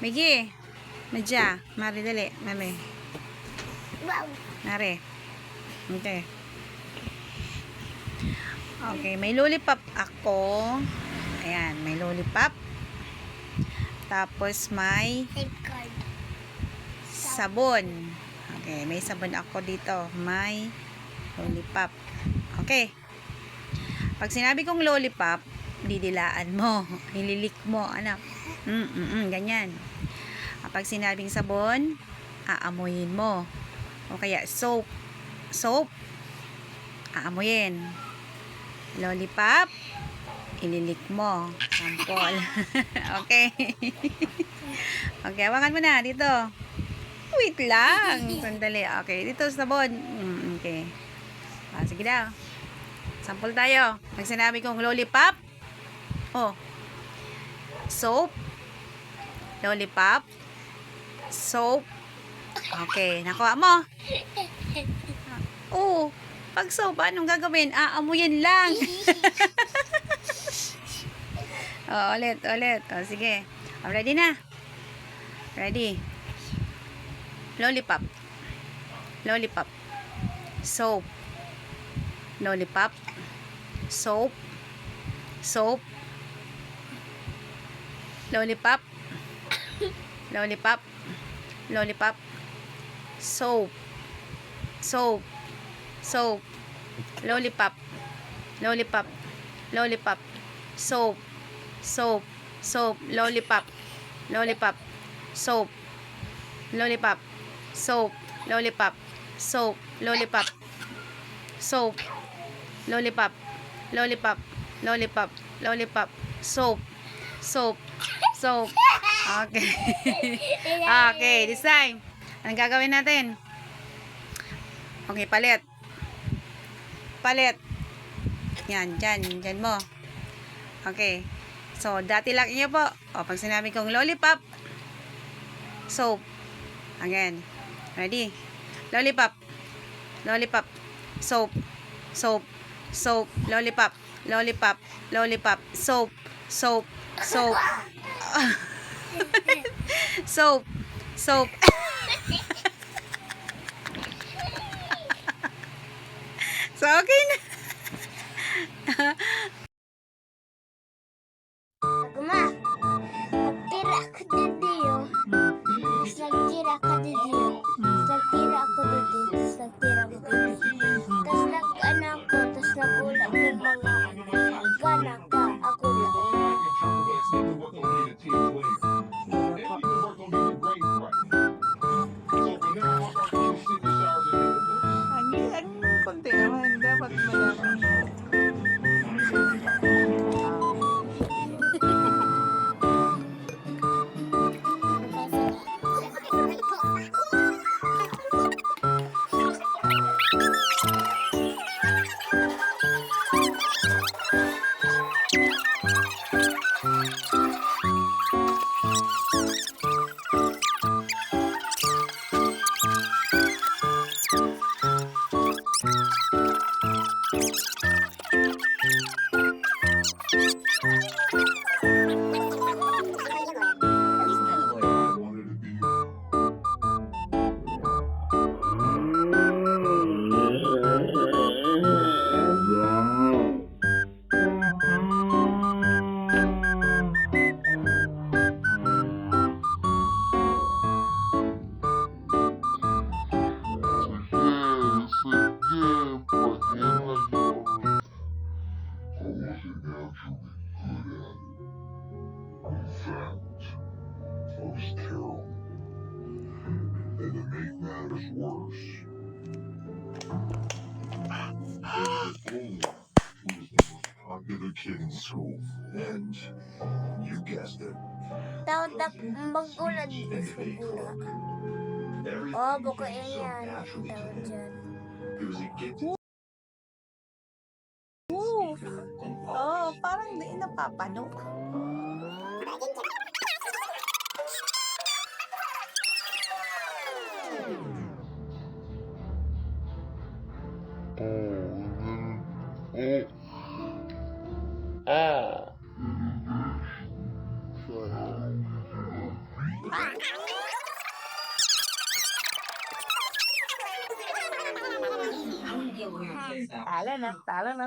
Migi. Madya. Mari, dali. Mami. Wow. Mari. Okay. Okay, may lollipop ako. Ayan, may lollipop. Tapos may Safeguard. sabon. Okay, may sabon ako dito. May lollipop. Okay. Pag sinabi kong lollipop, didilaan mo. Hililik mo, anak. Ganyan. Kapag sinabing sabon, aamuyin mo. O kaya soap. Soap, aamuyin. Lollipop, ililik mo. Sampol. Okay. Okay, hawakan mo na dito. Wait lang. Sandali. Okay, dito sabon. Okay. Sige daw. Sample tayo. Pag sinabi kong lollipop, soap, lollipop, soap. Okay, nakuha mo. Pag soap, anong gagawin? Aamuyin lang. Ulit. Sige. Ready na? Ready. Lollipop. Lollipop. Soap. Lollipop. Soap. Soap. Lollipop. Lollipop. Lollipop. Soap. Soap. Soap. Lollipop. Lollipop. Lollipop. Soap. Soap. Soap. Lollipop. Lollipop. Soap. Lollipop. Soap. Lollipop. Soap. Lollipop. Soap. Lollipop. Lollipop. Lollipop. Lollipop. Soap. Soap. Soap. Okay. Okay, this time. Anong gagawin natin? Okay, palit. Palit. Yan, dyan mo. Okay. So, dati lang niyo po. Pag sinabi kong lollipop, soap. Again. Ready? Lollipop. Lollipop. Soap. Soap. Soap. Lollipop. Lollipop. Lollipop. Soap. Soap. Soap. Soap. Soap. So, okay na. Guma. Nagtira ako didiyo. Tapos nagtira ako didiyo. Tapos nagtira ako didiyo. Tapos nagtira ako didiyo. Tapos nag-anak ko. Tapos nag-ulam ng mga gana ka. Ako na. Konti naman. Dapat malaman. Was terrible. And to make matters worse, he was the most popular kid in school. And you guessed it. Taon-tap mag-ulan And sa to make gula. Brooke everything Oo, he buko did so yan. naturally to Tawag him. dyan. It was a gift And parang di napapano. Talo na, talo na.